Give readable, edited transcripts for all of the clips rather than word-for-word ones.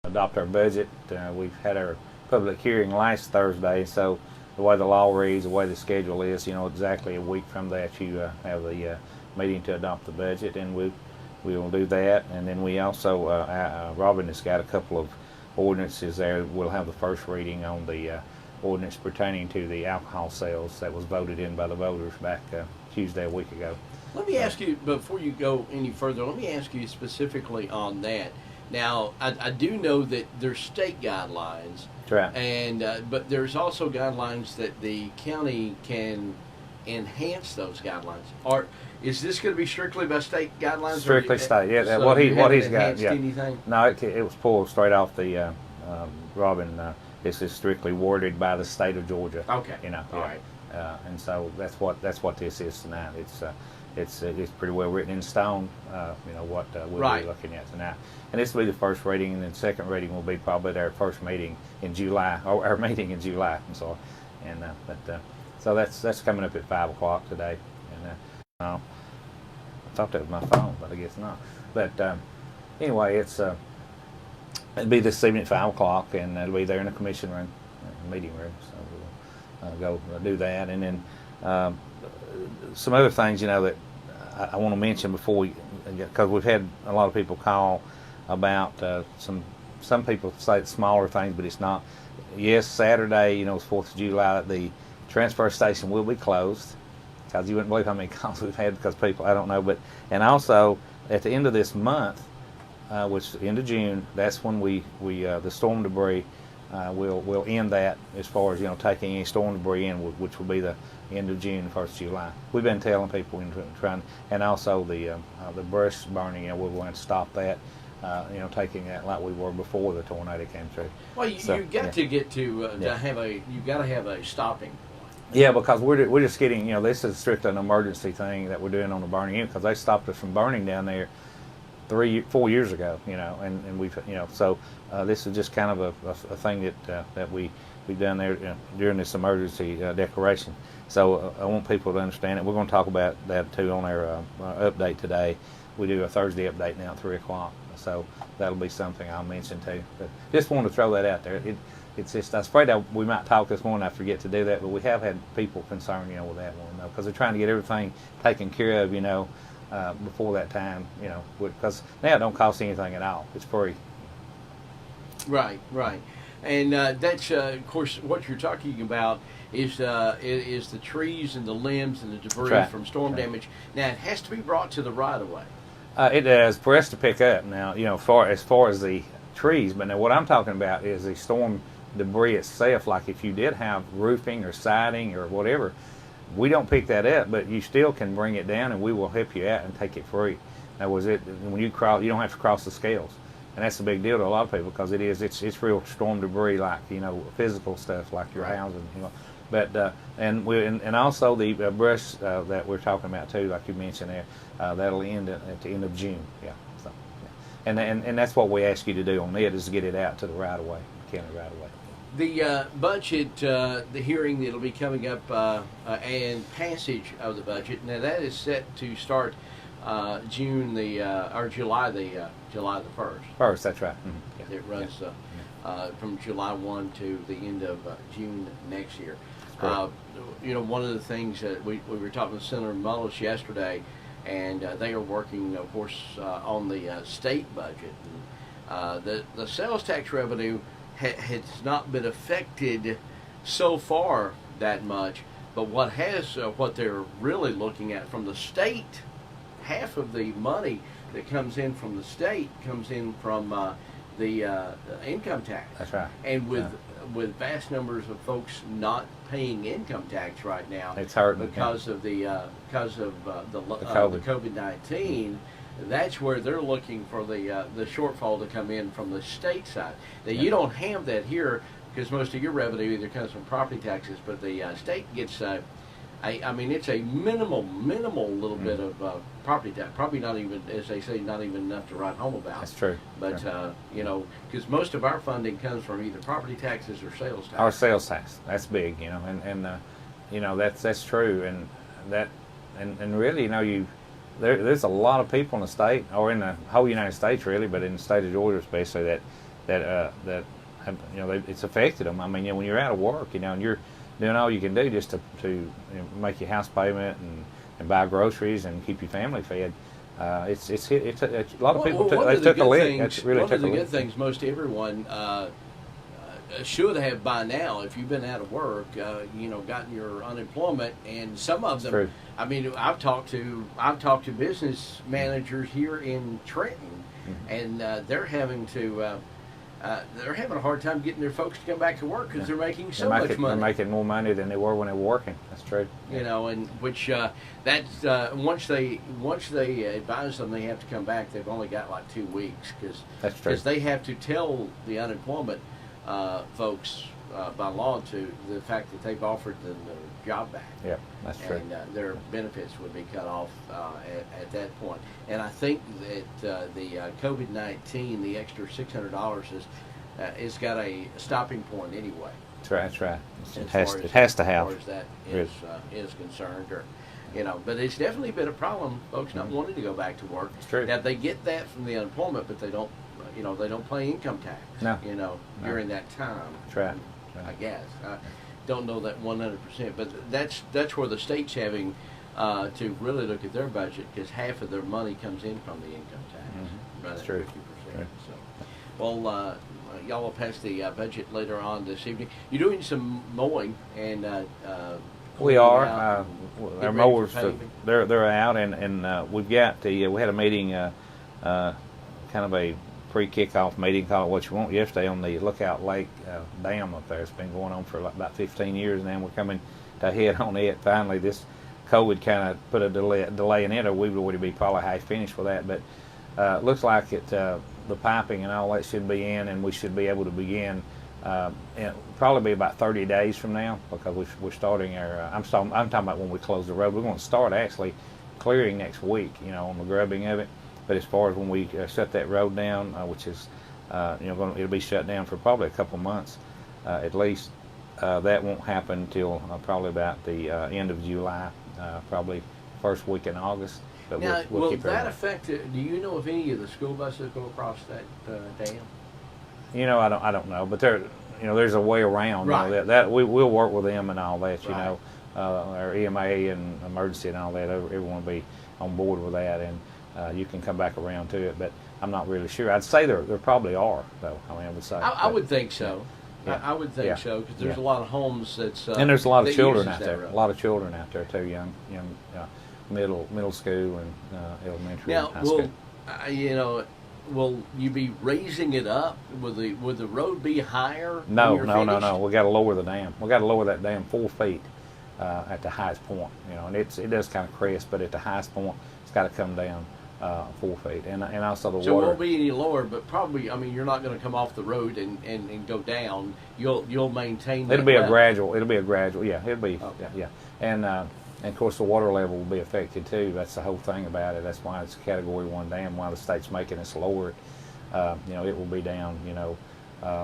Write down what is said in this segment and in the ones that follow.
adopt our budget. We've had our public hearing last Thursday, so the way the law reads, the way the schedule is, exactly a week from that you have the meeting to adopt the budget, and we will do that. And then we also, Robin has got a couple of ordinances there. We'll have the first reading on the ordinance pertaining to the alcohol sales that was voted in by the voters back Tuesday a week ago. Let me ask you, before you go any further, let me ask you specifically on that. Now, I do know that there's state guidelines, That's right. and but there's also guidelines that the county can enhance those guidelines. Is this going to be strictly by state guidelines? Strictly state, yeah. So what you he's haven't got, enhanced yeah. anything? No, it was pulled straight off the Robin. This is strictly worded by the state of Georgia. Okay. All right. And so that's what this is tonight. It's pretty well written in stone. What we'll Right. be looking at tonight, and this will be the first reading, and then second reading will be probably our first meeting in July, or our meeting in July. I'm sorry, and so that's coming up at 5 o'clock today. And I thought that was my phone, but I guess not. But anyway, it'll be this evening at 5 o'clock, and it'll be there in the commission room, meeting room. So we'll go do that, and then some other things, that I want to mention before because we've had a lot of people call about some people say it's smaller things, but it's not. Yes, Saturday, it's 4th of July, the transfer station will be closed, because you wouldn't believe how many calls we've had because people, I don't know, and also at the end of this month, which is the end of June, that's when we the storm debris, we'll end that as far as taking any storm debris in, which will be the end of June, 1st of July. We've been telling people and also the brush burning, we're going to stop that, taking that like we were before the tornado came through. Well, you've got to get to you've got to have a stopping point. Yeah, because we're just getting, this is strictly an emergency thing that we're doing on the burning unit, because they stopped us from burning down there 4 years ago, and we've, so this is just kind of a thing that we've done there during this emergency declaration. So I want people to understand it. We're going to talk about that too on our update today. We do a Thursday update now at 3 o'clock, so that'll be something I'll mention too. But just wanted to throw that out there. It's just, I was afraid we might talk this morning, I forget to do that, but we have had people concerned, with that one, because they're trying to get everything taken care of, before that time, because now it don't cost anything at all. It's free. Right. And that's, of course, what you're talking about is the trees and the limbs and the debris Right. from storm damage. Now, it has to be brought to the right-of-way. It is for us to pick up now, as far as the trees, but now what I'm talking about is the storm debris itself. Like if you did have roofing or siding or whatever, we don't pick that up, but you still can bring it down, and we will help you out and take it free. Now, when you cross, you don't have to cross the scales, and that's a big deal to a lot of people, because it's real storm debris, like physical stuff like your Right. housing, But and also the brush that we're talking about too, like you mentioned there, that'll end at the end of June. Yeah. So, yeah. And that's what we ask you to do on it, is to get it out to the right of way, county right of way. The budget, the hearing that'll be coming up, and passage of the budget. Now that is set to start July the 1st. First, that's right. Mm-hmm. Yeah. It runs from July 1 to the end of June next year. Correct. One of the things that we were talking to Senator Mullis yesterday, and they are working, of course, on the state budget. And, the sales tax revenue has not been affected so far that much, but what they're really looking at from the state, half of the money that comes in from the state comes in from the income tax. That's right. And with vast numbers of folks not paying income tax right now, It's hurting because of the COVID. COVID-19. That's where they're looking for the shortfall to come in from the state side. Now, you don't have that here, because most of your revenue either comes from property taxes, but the state gets it's a minimal little bit of property tax. Probably not even, as they say, not even enough to write home about. That's true. But Sure. Because most of our funding comes from either property taxes or sales tax. Our sales tax, that's big, and that's true, and really, there's a lot of people in the state, or in the whole United States really, but in the state of Georgia especially, that have, it's affected them. I mean, when you're out of work, and you're doing all you can do just to make your house payment and buy groceries and keep your family fed. It's a lot of people took a lick. That's really one of the took a good lick. things most everyone should have by now, if you've been out of work, gotten your unemployment, and some of them. True. I mean, I've talked to business managers here in Trenton, and they're having a hard time getting their folks to come back to work because they're making so much money. They're making more money than they were when they were working. That's true. And which that's once they advise them they have to come back, they've only got like 2 weeks because they have to tell the unemployment folks by law to the fact that they've offered them their job back. Yeah, that's true. And their benefits would be cut off at that point. And I think that the COVID-19, the extra $600 is got a stopping point anyway. That's right. It has to have. As far as that is concerned, but it's definitely been a problem. Folks not wanting to go back to work. It's true. Now they get that from the unemployment, but they don't. They don't pay income tax. No. During that time. That's right. I guess. I don't know that 100%, but that's where the state's having to really look at their budget because half of their money comes in from the income tax. That's true. 50%. Right. So, well, y'all will pass the budget later on this evening. You're doing some mowing and we are. ready Our mowers, for paving? they're out, and we've got we had a meeting, kind of a pre-kickoff meeting, call it what you want, yesterday on the Lookout Lake dam up there. It's been going on for about 15 years now. We're coming to head on it. Finally, this COVID kind of put a delay in it, or we would already be probably half finished with that. But looks like the piping and all that should be in, and we should be able to begin. It'll probably be about 30 days from now because we're starting our. I'm talking about when we close the road. We're going to start actually clearing next week. On the grubbing of it. But as far as when we shut that road down, which is, it'll be shut down for probably a couple months, at least. That won't happen until probably about the end of July, probably first week in August. But now, we'll will keep that affect? Do you know if any of the school buses go across that dam? I don't know, but there's a way around. Right. That we'll work with them and all that. Right. Our EMA and emergency and all that. Everyone will be on board with that, and you can come back around to it. But I'm not really sure. I'd say there probably are, though. I would say. I would think so. Yeah. I would think so because there's a lot of homes that's and there's a lot of children out there. Road. A lot of children out there too. Young middle school and elementary and high school. Will you be raising it up? Will the road be higher? No. when you're finished? We got to lower the dam. We got to lower that dam 4 feet at the highest point. And it does kind of crest, but at the highest point, it's got to come down 4 feet. And also the So water. it won't be any lower, but probably. I mean, you're not going to come off the road and go down. You'll maintain. It'll that be a level. gradual. It'll be a gradual. Yeah, it'll be. Okay. Yeah. And of course the water level will be affected too. That's the whole thing about it. That's why it's a Category 1 dam. Why the state's making us lower it. It will be down.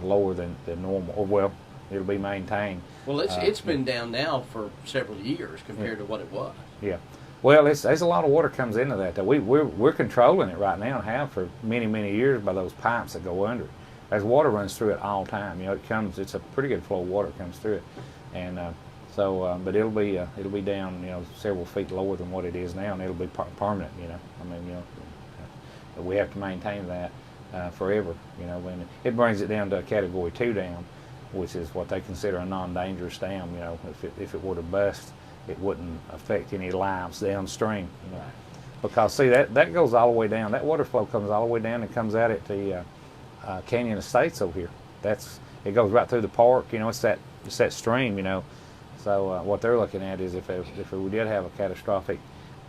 Lower than normal. Or well, it'll be maintained. Well, it's been down now for several years compared to what it was. Yeah. Well, there's a lot of water comes into that. We're controlling it right now and have for many years by those pipes that go under it. As water runs through it all the time. It's a pretty good flow of water comes through it, and but it'll be down several feet lower than what it is now, and it'll be permanent. We have to maintain that forever. When it brings it down to a Category 2 dam, which is what they consider a non-dangerous dam. If it were to bust, it wouldn't affect any lives downstream. Because see that goes all the way down. That water flow comes all the way down and comes out at the Canyon Estates over here. It goes right through the park. It's that stream. So what they're looking at is if we did have a catastrophic,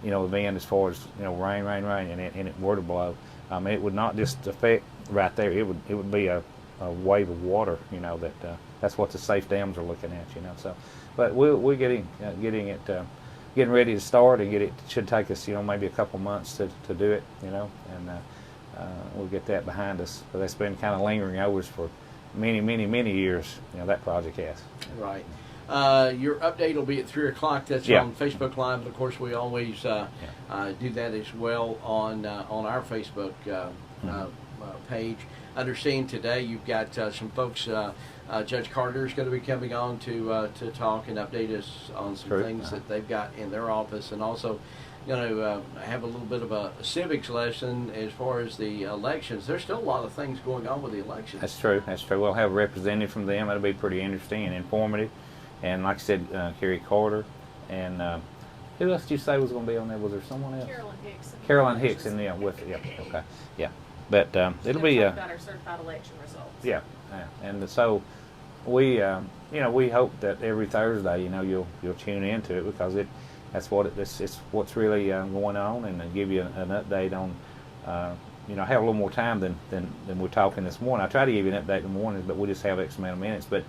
event as far as rain, and it were to blow, it would not just affect right there. It would be a wave of water. That's what the safe dams are looking at. So, but we're getting ready to start and it should take us maybe a couple months to do it. And we'll get that behind us. But that's been kind of lingering over us for many years. That project has. Right. Your update will be at 3 o'clock. That's on Facebook Live, and of course we always do that as well on our Facebook page. understand today you've got some folks. Judge Carter is going to be coming on to talk and update us on some things that they've got in their office, and also have a little bit of a civics lesson as far as the elections. There's still a lot of things going on with the elections. That's true. That's true. We'll have a representative from them. That'll be pretty interesting and informative. And like I said, Kerry Carter. And who else did you say was going to be on there? Was there someone else? Carolyn Hicks. Carolyn Hicks, and okay, yeah. But it'll be about our certified election results. Yeah. And so we we hope that every Thursday you'll tune into it, because it's what's really going on, and give you an update on I have a little more time than we're talking this morning. I try to give you an update in the morning, but we just have X amount of minutes. But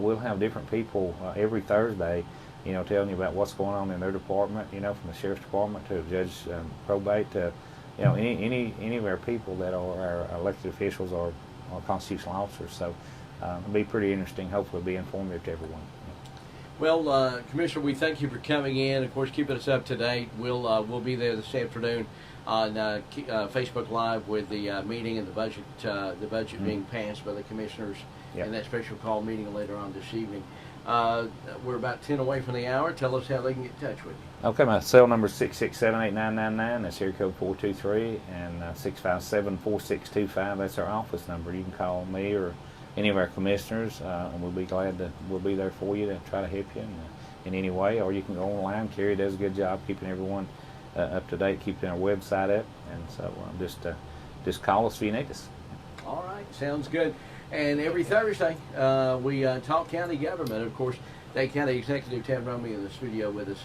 we'll have different people every Thursday, telling you about what's going on in their department, from the sheriff's department to judge probate to any of our people that are our elected officials or constitutional officers. So it'll be pretty interesting. Hopefully it'll be informative to everyone. Well, Commissioner, we thank you for coming in. Of course, keeping us up to date. We'll be there this afternoon on Facebook Live with the meeting and the budget being passed by the commissioners, and that special call meeting later on this evening. We're about 10 away from the hour. Tell us how they can get in touch with you. Okay, my cell number is 667-8999. That's area code 423, and 657-4625. That's our office number. You can call me or any of our commissioners, and we'll be there for you to try to help you in any way. Or you can go online. Kerry does a good job keeping everyone up to date, keeping our website up, and so just call us if you need us. All right, sounds good. And every Thursday we talk county government. Of course, Dade County Executive Ted Rumley in the studio with us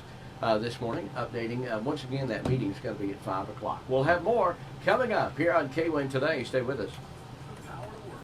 this morning, updating. Once again, that meeting is going to be at 5 o'clock. We'll have more coming up here on KWN Today. Stay with us.